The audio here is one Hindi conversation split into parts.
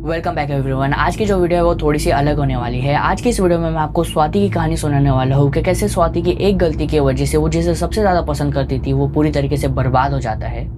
Welcome back everyone. आज की जो वीडियो है वो थोड़ी सी अलग होने वाली है। आज की इस वीडियो में मैं आपको स्वाति की कहानी सुनाने वाला हूँ कि कैसे स्वाति की एक गलती की वजह से वो जिसे सबसे ज्यादा पसंद करती थी वो पूरी तरीके से बर्बाद हो जाता है।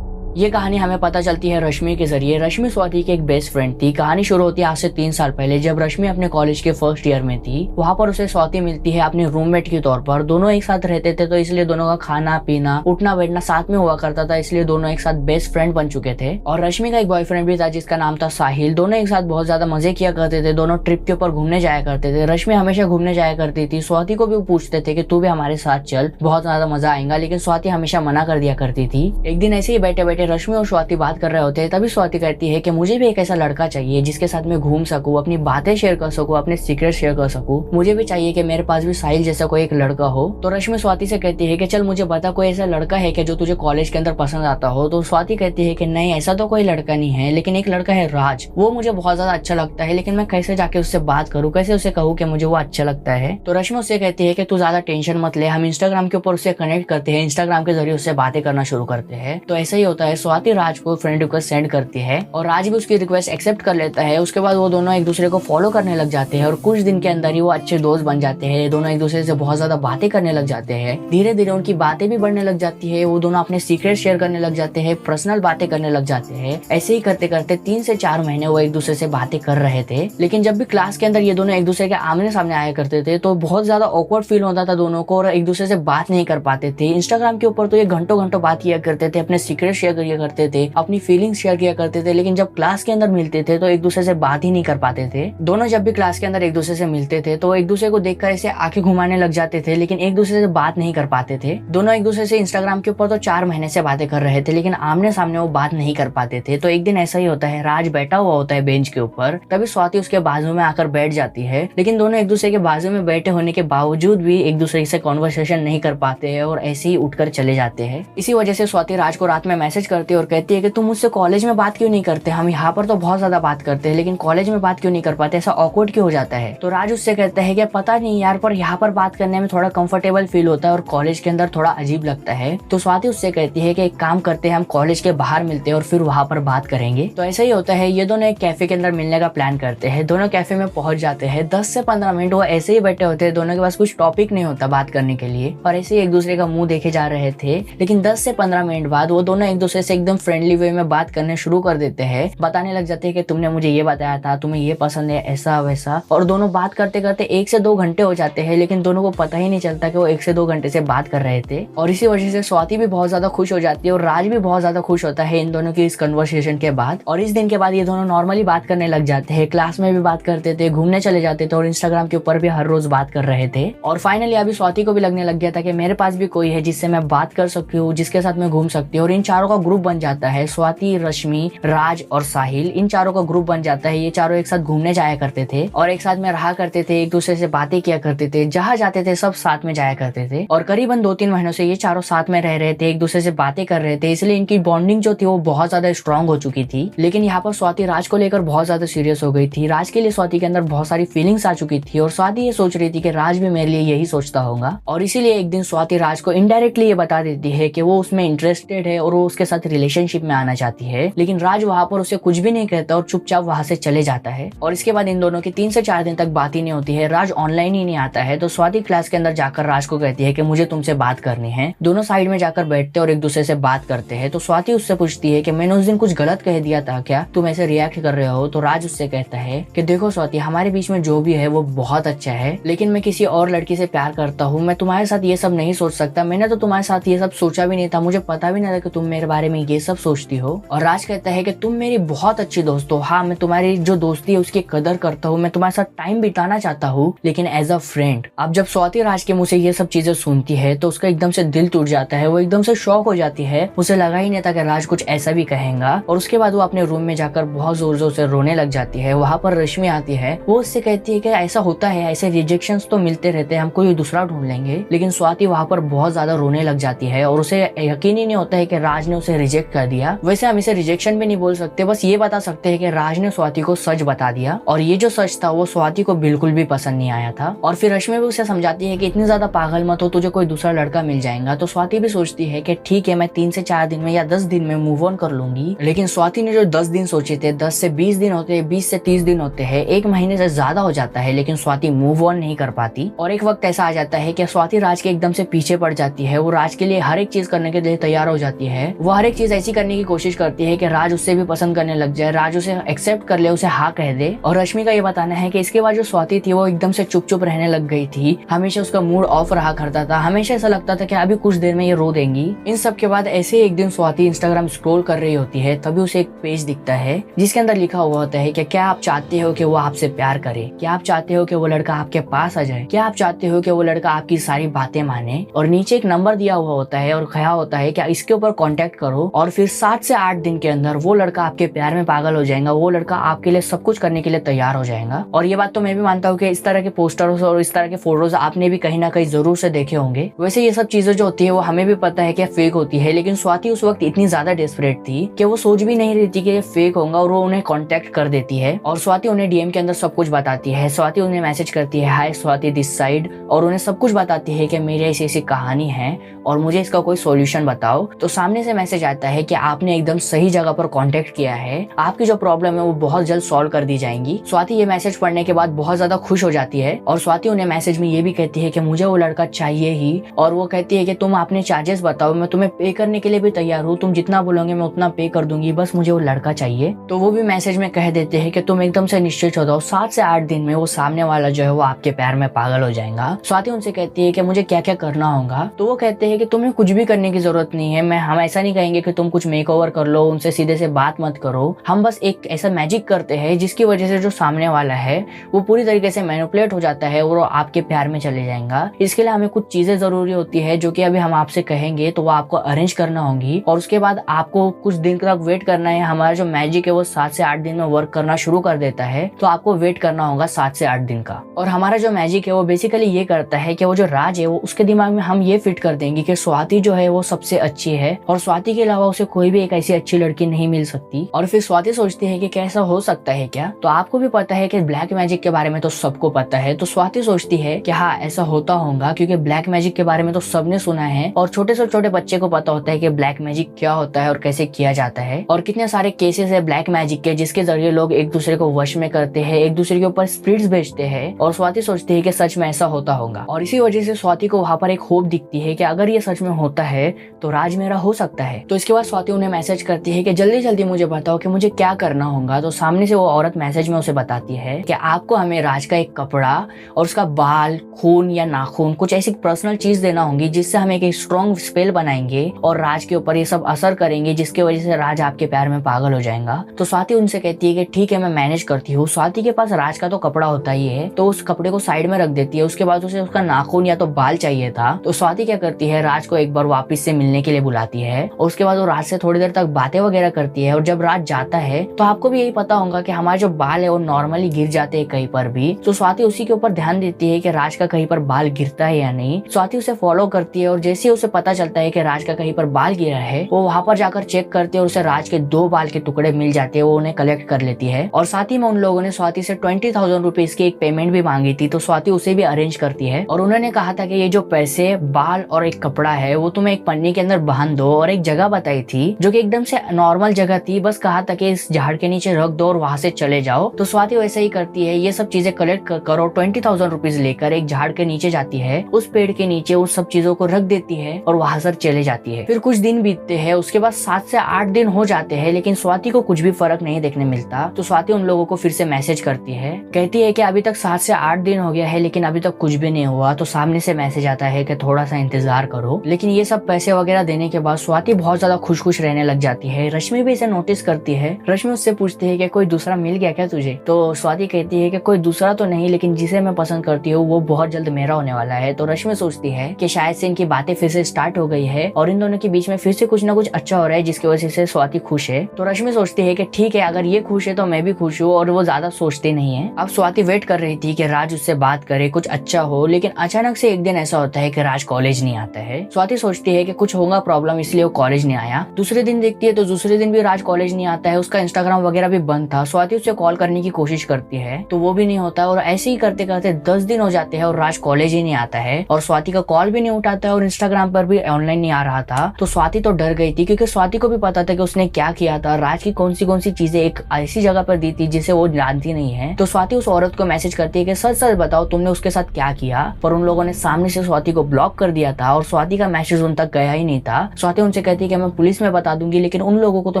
ये कहानी हमें पता चलती है रश्मि के जरिए। रश्मि स्वाति की एक बेस्ट फ्रेंड थी। कहानी शुरू होती है आज से 3 साल पहले, जब रश्मि अपने कॉलेज के फर्स्ट ईयर में थी। वहाँ पर उसे स्वाति मिलती है अपनी रूममेट के तौर पर। दोनों एक साथ रहते थे तो इसलिए दोनों का खाना पीना उठना बैठना साथ में हुआ करता था, इसलिए दोनों एक साथ बेस्ट फ्रेंड बन चुके थे। और रश्मि का एक बॉयफ्रेंड भी था जिसका नाम था साहिल। दोनों एक साथ बहुत ज्यादा मजे किया करते थे। दोनों ट्रिप के ऊपर घूमने जाया करते थे। रश्मि हमेशा घूमने जाया करती थी। स्वाति को भी वो पूछते थे कि तू भी हमारे साथ चल, बहुत ज्यादा मजा आएगा, लेकिन स्वाति हमेशा मना कर दिया करती थी। एक दिन ऐसे ही बैठे बैठे रश्मि और स्वाति बात कर रहे होते हैं, तभी स्वाति कहती है कि मुझे भी एक ऐसा लड़का चाहिए जिसके साथ मैं घूम सकूं, अपनी बातें शेयर कर सकूं, अपने सीक्रेट शेयर कर सकूं। मुझे भी चाहिए कि मेरे पास भी साहिल जैसा कोई एक लड़का हो। तो रश्मि स्वाति से कहती है कि चल मुझे बता, कोई ऐसा लड़का है कि जो तुझे कॉलेज के अंदर पसंद आता हो। तो स्वाति कहती है कि नहीं, ऐसा तो कोई लड़का नहीं है, लेकिन एक लड़का है राज, वो मुझे बहुत ज्यादा अच्छा लगता है, लेकिन मैं कैसे जाके उससे बात करूं, कैसे उसे कहूँ कि मुझे वो अच्छा लगता है। तो रश्मि उससे कहती है कि तू ज्यादा टेंशन मत ले, हम इंस्टाग्राम के ऊपर उससे कनेक्ट करते हैं, इंस्टाग्राम के जरिए उससे बातें करना शुरू करते हैं। तो ऐसा ही होता है, स्वाति राज को फ्रेंड रिक्वेस्ट सेंड करती है और राज भी उसकी रिक्वेस्ट एक्सेप्ट कर लेता है। उसके बाद वो दोनों एक दूसरे को फॉलो करने लग जाते हैं और कुछ दिन के अंदर ही वो अच्छे दोस्त बन जाते हैं। दोनों एक दूसरे से बहुत ज्यादा बातें करने लग जाते हैं। धीरे धीरे उनकी बातें भी बढ़ने लग जाती है। वो दोनों अपने सीक्रेट शेयर करने लग जाते हैं, पर्सनल बातें करने लग जाते हैं। ऐसे ही करते करते 3 से 4 महीने वो एक दूसरे से बातें कर रहे थे। लेकिन जब भी क्लास के अंदर ये दोनों एक दूसरे के आमने सामने आया करते थे तो बहुत ज्यादा ऑकवर्ड फील होता था दोनों को और एक दूसरे से बात नहीं कर पाते थे। इंस्टाग्राम के ऊपर तो ये घंटों घंटों बात किया करते थे, अपने सीक्रेट शेयर किया करते थे, अपनी फीलिंग्स शेयर किया करते थे, लेकिन जब क्लास के अंदर मिलते थे तो एक दूसरे से बात ही नहीं कर पाते थे। दोनों जब भी क्लास के अंदर एक दूसरे से मिलते थे तो एक दूसरे को देखकर ऐसे आंखें घुमाने लग जाते थे, लेकिन एक दूसरे से बात नहीं कर पाते थे। दोनों एक दूसरे से इंस्टाग्राम के ऊपर तो 4 महीने से बातें कर रहे थे, लेकिन आमने सामने वो बात नहीं कर पाते थे। तो एक दिन ऐसा ही होता है, राज बैठा हुआ होता है बेंच के ऊपर, तभी स्वाति उसके बाजू में आकर बैठ जाती है। लेकिन दोनों एक दूसरे के बाजू में बैठे होने के बावजूद भी एक दूसरे से कॉन्वर्सेशन नहीं कर पाते हैं और ऐसे ही उठकर चले जाते हैं। इसी वजह से स्वाति राज को रात में मैसेज करती है और कहती है कि तुम मुझसे कॉलेज में बात क्यों नहीं करते, हम यहाँ पर तो बहुत ज्यादा बात करते हैं, लेकिन कॉलेज में बात क्यों नहीं कर पाते, ऐसा ऑकवर्ड क्यों हो जाता है। तो राज उससे कहता है कि पता नहीं यार, पर यहाँ पर बात करने में थोड़ा कंफर्टेबल फील होता है और कॉलेज के अंदर थोड़ा अजीब लगता है। तो स्वाति उससे कहती है कि एक काम करते हैं, हम कॉलेज के बाहर मिलते हैं और फिर वहाँ पर बात करेंगे। तो ऐसा ही होता है, ये दोनों एक कैफे के अंदर मिलने का प्लान करते हैं। दोनों कैफे में पहुंच जाते हैं। 10 से 15 मिनट वो ऐसे ही बैठे होते हैं, दोनों के पास कुछ टॉपिक नहीं होता बात करने के लिए और ऐसे ही एक दूसरे का मुंह देखे जा रहे थे। लेकिन 10 से 15 मिनट बाद वो दोनों एक दूसरे से एकदम फ्रेंडली वे में बात करने शुरू कर देते हैं। बताने लग जाते हैं कि तुमने मुझे ये बताया था, तुम्हें ये पसंद है, ऐसा वैसा। और दोनों बात करते करते 1 से 2 घंटे हो जाते हैं, लेकिन दोनों को पता ही नहीं चलता कि वो 1 से 2 घंटे से बात कर रहे थे। और इसी वजह से स्वाति भी बहुत ज्यादा खुश हो जाती है और राज भी बहुत ज्यादा खुश होता है इन दोनों की इस कन्वर्सेशन के बाद। और इस दिन के बाद ये दोनों नॉर्मली बात करने लग जाते हैं। क्लास में भी बात करते थे, घूमने चले जाते थे और इंस्टाग्राम के ऊपर भी हर रोज बात कर रहे थे। और फाइनली अभी स्वाति को भी लगने लग गया था कि मेरे पास भी कोई है जिससे मैं बात कर सकती हूँ, जिसके साथ मैं घूम सकती हूँ। और इन चारों का ग्रुप बन जाता है, स्वाति, रश्मि, राज और साहिल, इन चारों का ग्रुप बन जाता है। ये चारों एक साथ घूमने जाया करते थे और एक साथ में रहा करते थे, एक दूसरे से बातें किया करते थे, जहाँ जाते थे सब साथ में जाया करते थे। और करीबन 2-3 महीनों से ये चारों साथ में रह रहे थे, एक दूसरे से बातें कर रहे थे, इसलिए इनकी बॉन्डिंग जो थी वो बहुत ज्यादा स्ट्रांग हो चुकी थी। लेकिन यहाँ पर स्वाति राज को लेकर बहुत ज्यादा सीरियस हो गई थी। राज के लिए स्वाति के अंदर बहुत सारी फीलिंग्स आ चुकी थी और स्वाति ये सोच रही थी कि राज भी मेरे लिए यही सोचता होगा। और इसीलिए एक दिन स्वाति राज को इनडायरेक्टली ये बता देती है कि वो उसमें इंटरेस्टेड है और वो उसके साथ रिलेशनशिप में आना चाहती है। लेकिन राज वहाँ पर उसे कुछ भी नहीं कहता और चुपचाप वहाँ से चले जाता है। और इसके बाद इन दोनों की 3 से 4 दिन तक बात ही नहीं होती है। राज ऑनलाइन ही नहीं आता है। तो स्वाति क्लास के अंदर जाकर राज को कहती है कि मुझे तुमसे बात करनी है। दोनों साइड में जाकर बैठते और एक दूसरे से बात करते हैं। तो स्वाति उससे पूछती है कि मैंने उस दिन कुछ गलत कह दिया था क्या, तुम ऐसे रिएक्ट कर रहे हो। तो राज उससे कहता है कि देखो स्वाति, हमारे बीच में जो भी है वो बहुत अच्छा है, लेकिन मैं किसी और लड़की से प्यार करता हूँ। मैं तुम्हारे साथ ये सब नहीं सोच सकता, मैंने तो तुम्हारे साथ ये सब सोचा भी नहीं था, मुझे पता भी नहीं था कि तुम मेरे बारे में ये सब सोचती हो। और राज कहता है कि तुम मेरी बहुत अच्छी दोस्त हो, हाँ मैं तुम्हारी जो दोस्ती है उसकी कदर करता हूँ, मैं तुम्हारे साथ टाइम बिताना चाहता हूँ, लेकिन एज अ फ्रेंड। अब जब स्वाति राज के मुंह से ये सब चीजें सुनती है तो उसका एकदम से दिल टूट जाता है। वो एकदम से शॉक हो जाती है, उसे लगा ही नहीं था कि राज कुछ ऐसा भी कहेगा। और उसके बाद वो अपने रूम में जाकर बहुत जोर जोर से रोने लग जाती है। वहाँ पर रश्मि आती है, वो उससे कहती है कि ऐसा होता है, ऐसे रिजेक्शंस तो मिलते रहते हैं, हम कोई दूसरा ढूंढ लेंगे। लेकिन स्वाति वहाँ पर बहुत ज्यादा रोने लग जाती है और उसे यकीन ही नहीं होता है कि राज ने उसे रिजेक्ट कर दिया। वैसे हम इसे रिजेक्शन भी नहीं बोल सकते, बस ये बता सकते हैं कि राज ने स्वाति को सच बता दिया और ये जो सच था वो स्वाति को बिल्कुल भी पसंद नहीं आया था। और फिर रश्मि भी उसे समझाती है कि इतनी ज्यादा पागल मत हो, तुझे कोई दूसरा लड़का मिल जाएगा। तो स्वाति भी सोचती है कि ठीक है, मैं 3 से 4 दिन में या 10 दिन में मूव ऑन कर लूंगी। लेकिन स्वाति ने जो 10 दिन सोचे थे, 10 से 20 दिन होते हैं, 20 से 30 दिन होते हैं, 1 महीने से ज्यादा हो जाता है, लेकिन स्वाति मूव ऑन नहीं कर पाती। और एक वक्त ऐसा आ जाता है कि स्वाति राज के एकदम से पीछे पड़ जाती है। वो राज के लिए हर एक चीज करने के लिए तैयार हो जाती है। वो हर एक चीज ऐसी करने की कोशिश करती है कि राज उससे भी पसंद करने लग जाए, राज उसे एक्सेप्ट कर ले, उसे हाँ कह दे। और रश्मि का ये बताना है कि इसके बाद जो स्वाति थी वो एकदम से चुप चुप रहने लग गई थी। हमेशा उसका मूड ऑफ रहा करता था, हमेशा ऐसा लगता था कि अभी कुछ देर में ये रो देंगी। इन सब के बाद ऐसे एक दिन स्वाति इंस्टाग्राम स्क्रॉल कर रही होती है, तभी उसे एक पेज दिखता है जिसके अंदर लिखा हुआ होता है कि क्या आप चाहते हो कि वो आपसे प्यार करे, क्या आप चाहते हो कि वो लड़का आपके पास आ जाए, क्या आप चाहते हो कि वो लड़का आपकी सारी बातें माने। और नीचे एक नंबर दिया हुआ होता है और कहा होता है कि इसके ऊपर कांटेक्ट करो और फिर 7 से 8 दिन के अंदर वो लड़का आपके प्यार में पागल हो जाएगा, वो लड़का आपके लिए सब कुछ करने के लिए तैयार हो जाएगा। और ये बात तो मैं भी मानता हूँ कि इस तरह के पोस्टर्स और इस तरह के फोटोज आपने भी कहीं ना कहीं जरूर से देखे होंगे। वैसे ये सब चीजें जो होती है वो हमें भी पता है कि फेक होती है, लेकिन स्वाति उस वक्त इतनी ज्यादा डेस्परेट थी कि वो सोच भी नहीं रही थी कि ये फेक होगा और वो उन्हें कांटेक्ट कर देती है। और स्वाति उन्हें डीएम के अंदर सब कुछ बताती है। स्वाति उन्हें मैसेज करती है, हाय स्वाति दिस साइड, और उन्हें सब कुछ बताती है कि मेरी ऐसी ऐसी कहानी है और मुझे इसका कोई सॉल्यूशन बताओ। तो सामने से मैसेज आता है कि आपने एकदम सही जगह पर कांटेक्ट किया है, आपकी जो प्रॉब्लम है वो बहुत जल्द सॉल्व कर दी जाएंगी। स्वाति ये मैसेज पढ़ने के बाद बहुत ज्यादा खुश हो जाती है और स्वाति उन्हें मैसेज में ये भी कहती है कि मुझे वो लड़का चाहिए ही। और वो कहती है कि तुम अपने चार्जेस बताओ, मैं तुम्हें पे करने के लिए भी तैयार हूँ, तुम जितना बोलोगे मैं उतना पे कर दूंगी, बस मुझे वो लड़का चाहिए। तो वो भी मैसेज में कह देते हैं कि तुम एकदम से निश्चित हो जाओ, 7 से 8 दिन में वो सामने वाला जो है वो आपके प्यार में पागल हो जाएगा। स्वाति उनसे कहती है कि मुझे क्या क्या करना होगा। तो वो कहते हैं कि तुम्हें कुछ भी करने की जरूरत नहीं है, हम ऐसा नहीं कहेंगे कि तुम कुछ मेकओवर कर लो, उनसे सीधे से बात मत करो, हम बस एक ऐसा मैजिक करते हैं जिसकी वजह से जो सामने वाला है वो पूरी तरीके से मैनिपुलेट हो जाता है और वो आपके प्यार में चले जाएगा। इसके लिए हमें कुछ चीजें जरूरी होती है जो कि अभी हम आपसे कहेंगे, तो वो आपको अरेंज करना होगी और उसके बाद आपको कुछ दिन तक वेट करना है। हमारा जो मैजिक है वो 7 से 8 दिन में वर्क करना शुरू कर देता है, तो आपको वेट करना होगा 7 से 8 दिन का। और हमारा जो मैजिक है वो बेसिकली ये करता है कि वो जो राज है वो उसके दिमाग में हम ये फिट कर देंगे कि स्वाति जो है वो सबसे अच्छी है और स्वाति के अलावा उसे कोई भी एक ऐसी अच्छी लड़की नहीं मिल सकती। और फिर स्वाति सोचती है कि कैसा हो सकता है क्या। तो आपको भी पता है कि ब्लैक मैजिक के बारे में तो सबको पता है, तो स्वाति सोचती है कि हाँ ऐसा होता होगा, क्योंकि ब्लैक मैजिक के बारे में तो सबने सुना है और छोटे से छोटे बच्चे को पता होता है कि ब्लैक मैजिक क्या होता है और कैसे किया जाता है। और कितने सारे केसेस है ब्लैक मैजिक के जिसके जरिए लोग एक दूसरे को वश में करते हैं, एक दूसरे के ऊपर स्पिरिट्स भेजते हैं। और स्वाति सोचती है कि सच में ऐसा होता होगा और इसी वजह से स्वाति को वहाँ पर एक होप दिखती है कि अगर ये सच में होता है तो राज मेरा हो सकता है। तो इसके बाद स्वाति उन्हें मैसेज करती है कि जल्दी जल्दी मुझे बताओ कि मुझे क्या करना होगा। तो सामने से वो औरत मैसेज में उसे बताती है कि आपको हमें राज का एक कपड़ा और उसका बाल, खून या नाखून, कुछ ऐसी पर्सनल चीज देना होगी जिससे हम एक स्ट्रॉन्ग स्पेल बनाएंगे और राज के ऊपर ये सब असर करेंगे, जिसकी वजह से राज आपके प्यार में पागल हो जाएगा। तो स्वाति उनसे कहती है कि ठीक है मैं मैनेज करती हूँ। स्वाति के पास राज का तो कपड़ा होता ही है, तो उस कपड़े को साइड में रख देती है। उसके बाद उसे उसका नाखून या तो बाल चाहिए था, तो स्वाति क्या करती है, राज को एक बार वापस से मिलने के लिए बुलाती है और उसके बाद वो राज से थोड़ी देर तक बातें वगैरह करती है। और जब राज जाता है तो आपको भी यही पता होगा कि हमारे जो बाल है वो नॉर्मली गिर जाते हैं कहीं पर भी, तो स्वाति उसी के ऊपर ध्यान देती है कि राज का कहीं पर बाल गिरता है या नहीं। स्वाति उसे फॉलो करती है और जैसे ही उसे पता चलता है कि राज का कहीं पर बाल गिरा है, वो वहाँ पर जाकर चेक करती है और उसे राज के 2 बाल के टुकड़े मिल जाते हैं। वो उन्हें कलेक्ट कर लेती है और साथ ही में उन लोगों ने स्वाति से 20,000 रुपीज की एक पेमेंट भी मांगी थी, तो स्वाति उसे भी अरेंज करती है। और उन्होंने कहा था कि ये जो पैसे, बाल और एक कपड़ा है वो तुम्हें एक पन्नी के अंदर बांध दो, और एक जगह बताई थी जो कि एकदम से नॉर्मल जगह थी, बस कहा था कि इस झाड़ के नीचे रख दो और वहां से चले जाओ। तो स्वाति वैसे ही करती है, ये सब चीजें कलेक्ट कर और 20,000 रुपीज लेकर एक झाड़ के नीचे जाती है, उस पेड़ के नीचे उस सब चीजों को रख देती है और वहां से चले जाती है। फिर कुछ दिन बीतते हैं, उसके बाद 7 से 8 दिन हो जाते हैं, लेकिन स्वाति को कुछ भी फर्क नहीं देखने मिलता। तो स्वाति उन लोगों को फिर से मैसेज करती है, कहती है कि अभी तक 7 से 8 दिन हो गया है लेकिन अभी तक कुछ भी नहीं हुआ। तो सामने से मैसेज आता है कि थोड़ा सा इंतजार करो। लेकिन ये सब पैसे वगैरह देने के बाद स्वाति बहुत ज्यादा खुश खुश रहने लग जाती है। रश्मि भी इसे नोटिस करती है। रश्मि उससे पूछती है कि कोई दूसरा मिल गया क्या तुझे। तो स्वाति कहती है कि कोई दूसरा तो नहीं, लेकिन जिसे मैं पसंद करती हूँ वो बहुत जल्द मेरा होने वाला है। तो रश्मि सोचती है कि शायद से इनकी बातें फिर से स्टार्ट हो गई है और इन दोनों के बीच में फिर से कुछ ना कुछ अच्छा हो रहा है, जिसकी वजह से स्वाति खुश है। तो रश्मि सोचती है कि ठीक है, अगर ये खुश है तो मैं भी खुश हूँ, और वो ज्यादा सोचती नहीं है। अब स्वाति वेट कर रही थी कि राज उससे बात करे, कुछ अच्छा हो, लेकिन अचानक से एक दिन ऐसा होता है कि राज कॉलेज नहीं आता है। स्वाति सोचती है कि कुछ होगा प्रॉब्लम, इसलिए वो कॉलेज नहीं आया। दूसरे दिन देखती है तो दूसरे दिन भी राज कॉलेज नहीं आता है, उसका इंस्टाग्राम वगैरह भी बंद था। स्वाति उससे कॉल करने की कोशिश करती है तो वो भी नहीं होता, और ऐसे ही करते करते 10 दिन हो जाते हैं और राज कॉलेज ही नहीं आता है, और स्वाति का कॉल भी नहीं उठाता है और इंस्टाग्राम पर भी ऑनलाइन नहीं आ रहा था। तो स्वाति तो डर गई थी, क्योंकि स्वाति को भी पता था कि उसने क्या किया था, राज की कौन सी चीजें एक ऐसी जगह पर दी थी जिसे वो जानती नहीं है। तो स्वाति उस औरत को मैसेज करती है कि सच सच बताओ तुमने उसके साथ क्या किया, पर उन लोगों ने सामने से स्वाति को ब्लॉक कर दिया था और स्वाति का मैसेज उन तक गया ही नहीं था। स्वाति उनसे कहती है कि मैं पुलिस में बता दूंगी, लेकिन उन लोगों को तो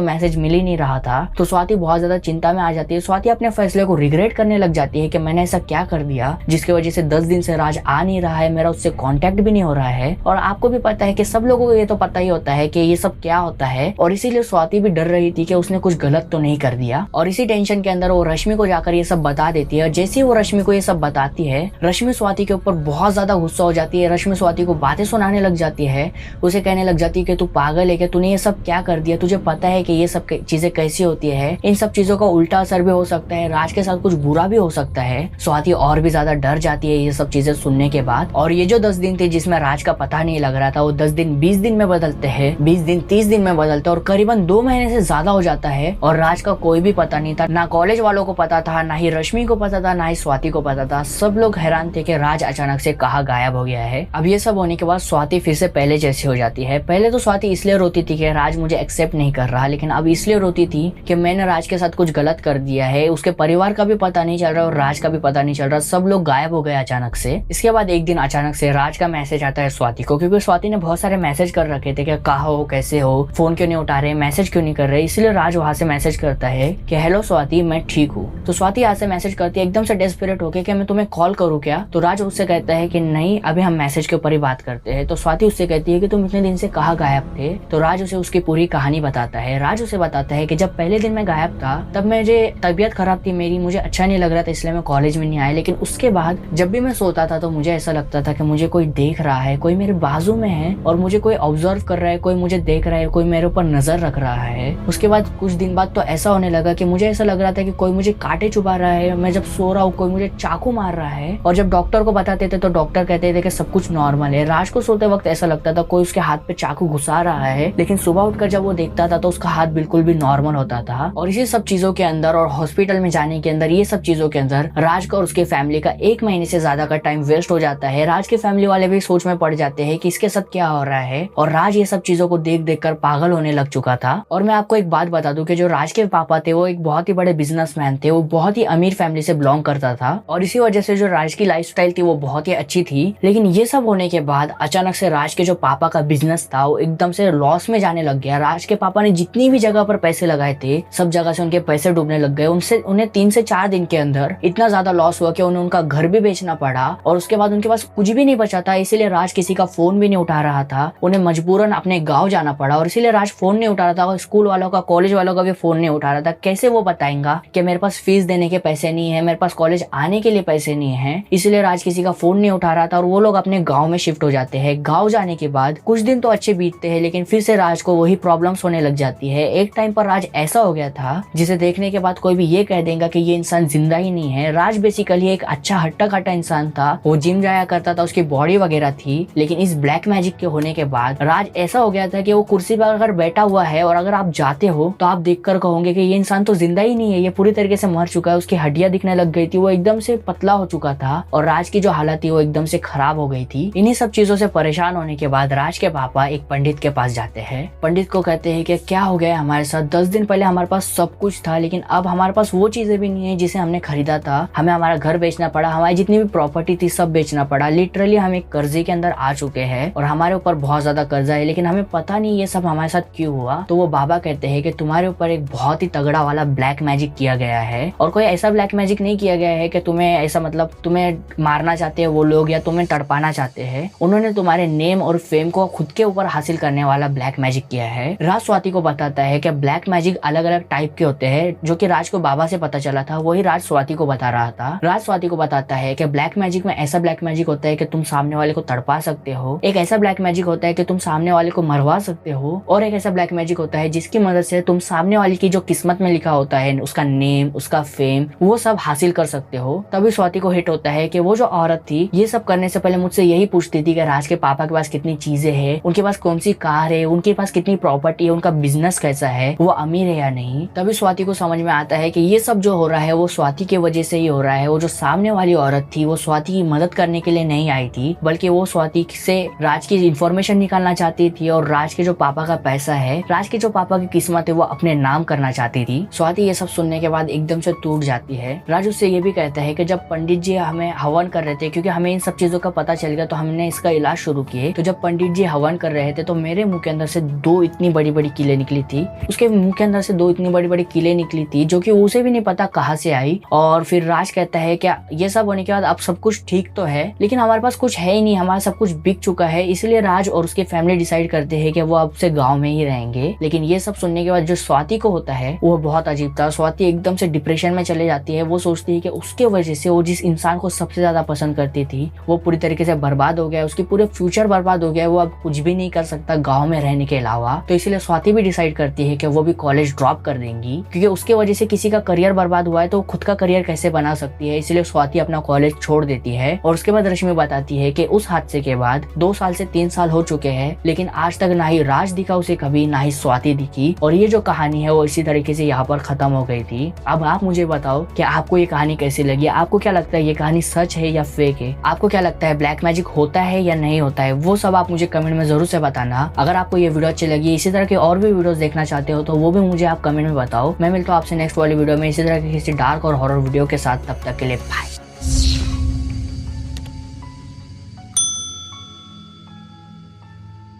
मैसेज मिल ही नहीं रहा था। तो स्वाति बहुत ज्यादा चिंता में आ जाती है। स्वाति अपने फैसले को रिग्रेट करने लग जाती है कि मैंने ऐसा क्या कर दिया जिसकी वजह से 10 दिन से राज आ नहीं रहा है, मेरा उससे कांटेक्ट भी नहीं हो रहा है। और आपको भी पता है कि सब लोगों को ये तो पता ही होता है कि ये सब क्या होता है, और इसीलिए स्वाति भी डर रही थी कि उसने कुछ गलत तो नहीं कर दिया। और इसी टेंशन के अंदर वो रश्मि को जाकर ये सब बता देती है, और जैसे ही वो रश्मि को ये सब बताती है, रश्मि स्वाति के ऊपर बहुत ज्यादा गुस्सा हो जाती है। रश्मि स्वाति को बातें सुनाने लग जाती है, उसे कहने लग जाती है कि तू पागल है, कि तूने ये सब क्या कर दिया, तुझे पता है कि ये सब चीजें कैसी होती है, इन सब चीजों का उल्टा असर भी हो सकता है, राज के साथ कुछ बुरा भी हो सकता है। स्वाति और भी ज्यादा डर जाती है ये सब चीजें सुनने के बाद। और ये जो 10 दिन थे जिसमें राज का पता नहीं लग रहा था, वो 10 दिन 20 दिन में बदलते हैं, 20 दिन 30 दिन में बदलते हैं, और करीबन 2 महीने से ज्यादा हो जाता है और राज का कोई भी पता नहीं था। ना कॉलेज वालों को पता था, ना ही रश्मि को पता था, ना ही स्वाति को पता था। सब लोग हैरान थे कि राज अचानक से कहाँ गायब हो गया है। अब ये सब होने के बाद स्वाति फिर से पहले जैसी हो जाती है। पहले तो स्वाति इसलिए रोती थी कि राज मुझे एक्सेप्ट नहीं कर रहा, लेकिन अब इसलिए रोती थी कि मैंने राज के साथ कुछ गलत कर दिया है। उसके परिवार का भी पता नहीं चल रहा और राज का भी पता नहीं चल रहा, सब लोग गायब हो गए अचानक से। इसके बाद एक दिन अचानक से राज का मैसेज आता है स्वाति को, क्योंकि स्वाति ने बहुत सारे मैसेज कर रखे थे कि कहाँ हो, कैसे हो, फोन क्यों नहीं उठा रहे, मैसेज क्यों नहीं कर रहे। इसलिए राज वहां से मैसेज करता है कि हेलो स्वाति, मैं ठीक हूँ। तो स्वाति यहाँ से मैसेज करती है एकदम से डेस्परेट होके कि मैं तुम्हें कॉल करूँ क्या। तो राज उससे कहता है कि नहीं, अभी हम मैसेज के ऊपर ही बात करते हैं। तो स्वाति उससे कहती है कि तुम इतने दिन से कहाँ गायब थे। तो राज उसे उसकी पूरी कहानी बताता है। राज उसे बताता है कि जब पहले दिन मैं गायब था तब मुझे तबीयत खराब थी मेरी, मुझे अच्छा नहीं लग रहा था, इसलिए मैं कॉलेज में नहीं आया। लेकिन उसके बाद जब भी मैं सोता था तो मुझे ऐसा लगता था कि मुझे कोई देख रहा है, कोई मेरे बाजू में है और मुझे कोई ऑब्जर्व कर रहा है, कोई मुझे देख रहा है, कोई मेरे ऊपर नजर रख रहा है। उसके बाद कुछ दिन बाद तो ऐसा होने लगा कि मुझे ऐसा लग रहा था कि कोई मुझे कांटे चुभा रहा है, मैं जब सो रहा हूँ कोई मुझे चाकू मार रहा है। और जब डॉक्टर को बताते थे तो डॉक्टर कहते थे कि सब कुछ नॉर्मल है। राज को सोते वक्त ऐसा लगता था कोई उसके हाथ पे चाकू घुसा रहा है, लेकिन सुबह उठकर जब वो देखता था तो उसका हाथ बिल्कुल भी नॉर्मल होता था। और इसी सब चीजों के अंदर और हॉस्पिटल में जाने के अंदर, ये सब चीजों के अंदर राज का और उसके फैमिली का 1 महीने से ज्यादा का टाइम वेस्ट हो जाता है। राज के फैमिली वाले भी सोच में पड़ जाते हैं कि इसके साथ क्या हो रहा है, और राज ये सब चीजों को देख देख कर पागल होने लग चुका था। और मैं आपको एक बात बता दूं कि जो राज के पापा थे वो एक बहुत ही बड़े बिजनेसमैन थे, वो बहुत ही अमीर फैमिली से बिलोंग करता था, और इसी वजह से जो राज की लाइफस्टाइल थी वो बहुत ही अच्छी थी। लेकिन ये सब होने के बाद अचानक से राज के जो पापा का बिजनेस था वो एकदम से लॉस में जाने लग गया। राज के पापा ने जितनी भी जगह पर पैसे लगाए थे सब जगह से उनके पैसे डूबने लग गए। उन्हें 3 से 4 दिन के अंदर इतना ज्यादा लॉस हुआ कि उन्हें उनका घर भी बेचना पड़ा, और उसके बाद उनके पास कुछ भी नहीं बचा था। इसीलिए राज किसी का फोन भी नहीं उठा रहा था, उन्हें मजबूरन अपने गाँव जाना पड़ा, और इसीलिए राज फोन नहीं उठा रहा था, और स्कूल वालों का, कॉलेज वालों का भी फोन नहीं उठा रहा था। कैसे वो बताएंगा कि मेरे पास फीस देने के पैसे नहीं है, मेरे पास कॉलेज आने के लिए पैसे नहीं है। इसलिए राज किसी का फोन नहीं उठा रहा था, और वो लोग अपने गाँव में शिफ्ट हो जाते हैं। गाँव जाने के बाद कुछ दिन तो अच्छे बीतते हैं, लेकिन फिर से राज को वही प्रॉब्लम्स होने लग जाती है। एक टाइम पर राज ऐसा हो गया था जिसे देखने के बाद कोई भी ये कह देगा कि ये इंसान जिंदा ही नहीं है। राज बेसिकली एक अच्छा हट्टा कट्टा इंसान था, वो जिम जाया करता था, उसकी बॉडी वगैरह थी। लेकिन इस ब्लैक मैजिक के होने के बाद राज ऐसा हो गया था कि वो कुर्सी पर अगर बैठा हुआ है और अगर आप जाते हो तो आप देखकर कहोगे कि ये इंसान तो जिंदा ही नहीं है, ये पूरी तरीके से मर चुका है। उसकी हड्डियां दिखने लग गई थी, वो एकदम से पतला हो चुका था, और राज की जो हालत थी वो एकदम से खराब हो गई थी। इन्हीं सब चीजों से परेशान होने के बाद राज के पापा एक पंडित के पास जाते हैं। पंडित को कहते हैं कि क्या हो गया हमारे साथ, 10 दिन पहले हमारे पास सब कुछ था, लेकिन अब हमारे पास वो चीजें भी नहीं है जिसे हमने खरीदा था। हमें हमारा घर बेचना पड़ा, हमारी जितनी भी प्रॉपर्टी थी सब बेचना पड़ा। लिटरली हम एक कर्जे के अंदर आ चुके हैं और हमारे ऊपर बहुत ज्यादा कर्जा है, लेकिन हमें पता नहीं ये सब हमारे साथ क्यों हुआ। तो वो बाबा कहते हैं कि तुम्हारे ऊपर एक बहुत ही तगड़ा वाला ब्लैक मैजिक किया गया है, और कोई ऐसा ब्लैक मैजिक नहीं किया गया है कि तुम्हें ऐसा मतलब तुम्हें मारना चाहते हैं वो लोग या तुम्हें तड़पाना चाहते हैं। उन्होंने तुम्हारे नेम और फेम को खुद के ऊपर हासिल करने वाला ब्लैक मैजिक किया है। राज स्वाति को बताता है कि ब्लैक मैजिक अलग अलग टाइप के होते हैं, जो कि राज को बाबा से पता चला था, वही राज स्वाति को बता रहा था। राज स्वाति को बताता है कि ब्लैक मैजिक में ऐसा ब्लैक मैजिक होता है कि तुम सामने वाले को तड़पा सकते हो, एक ऐसा ब्लैक मैजिक होता है कि तुम सामने वाले को मरवा सकते हो, और एक ऐसा ब्लैक मैजिक होता है जिसकी मदद से तुम सामने वाले की जो किस्मत में लिखा होता है, उसका नेम, उसका फेम, वो सब हासिल कर सकते हो। तभी स्वाति को हिट होता है कि वो जो औरत थी ये सब करने से पहले मुझसे यही पूछती थी कि राज के पापा के पास कितनी चीजें हैं, उनके पास कौन सी कार है, उनके पास कितनी प्रॉपर्टी है, उनका बिजनेस कैसा है, वो अमीर है या नहीं। तभी स्वाति को समझ में आता है कि ये सब जो हो रहा है वो स्वाति की वजह से ही हो रहा है। वो जो सामने वाली औरत थी वो स्वाति की मदद करने के लिए नहीं आई थी, बल्कि वो स्वाति से राज की इंफॉर्मेशन निकालना चाहती थी और राज के जो पापा का पैसा है, राज के जो पापा की किस्मत है वो अपने नाम करना चाहती थी। स्वाति ये सब सुनने के बाद एकदम से टूट जाती है। राज उससे ये भी कहता है कि जब पंडित जी हमें हवन कर रहे थे, क्योंकि हमें इन सब चीजों का पता चल गया तो हमने इसका इलाज शुरू किए, तो जब पंडित जी हवन कर रहे थे तो मेरे मुंह के अंदर से 2 इतनी बड़ी बड़ी कीलें निकली थी, उसके मुंह के अंदर से 2 इतनी बड़ी बड़ी कीलें निकली थी जो कि उसे भी नहीं पता कहाँ से आई। और फिर राज कहता है क्या ये सब होने के बाद अब सब कुछ ठीक तो है, लेकिन हमारे पास कुछ है ही नहीं, हमारा सब कुछ बिक चुका है। इसलिए राज और उसकी फैमिली डिसाइड करते हैं कि वो अब से गांव में ही रहेंगे। लेकिन ये सब सुनने के बाद जो स्वाति को होता है वो बहुत अजीब था। स्वाति एकदम से डिप्रेशन में चले जाती है। वो सोचती है कि उसके वजह से वो जिस इंसान को सबसे ज्यादा पसंद करती थी वो पूरी तरीके से बर्बाद हो गया, उसकी पूरे फ्यूचर बर्बाद हो गया, वो अब कुछ भी नहीं कर सकता गाँव में रहने के अलावा। तो इसलिए स्वाति भी डिसाइड करती है कि वो भी कॉलेज ड्रॉप कर देंगी, क्योंकि उसके वजह से किसी का करियर बर्बाद हुआ है तो खुद का करियर कैसे बना सकती है। इसलिए स्वाति अपना कॉलेज छोड़ देती है। और उसके बाद रश्मि बताती है कि उस हादसे के बाद 2 साल से 3 साल हो चुके हैं, लेकिन आज तक ना ही राज दिखा उसे कभी, ना ही स्वाति दिखी, और ये जो कहानी है वो इसी तरीके से यहाँ पर खत्म हो गई थी। अब आप मुझे बताओ कि आपको ये कहानी कैसी लगी, आपको क्या लगता है ये कहानी सच है या फेक है, आपको क्या लगता है ब्लैक मैजिक होता है या नहीं होता है, वो सब आप मुझे कमेंट में जरूर से बताना। अगर आपको ये वीडियो अच्छी लगी, इसी तरह के और भी वीडियोस देखना चाहते हो तो वो भी मुझे आप कमेंट में बताओ। मैं मिलता हूँ आपसे नेक्स्ट वाली वीडियो में इसी तरह के किसी डार्क और हॉरर वीडियो के साथ। तब तक के लिए बाय।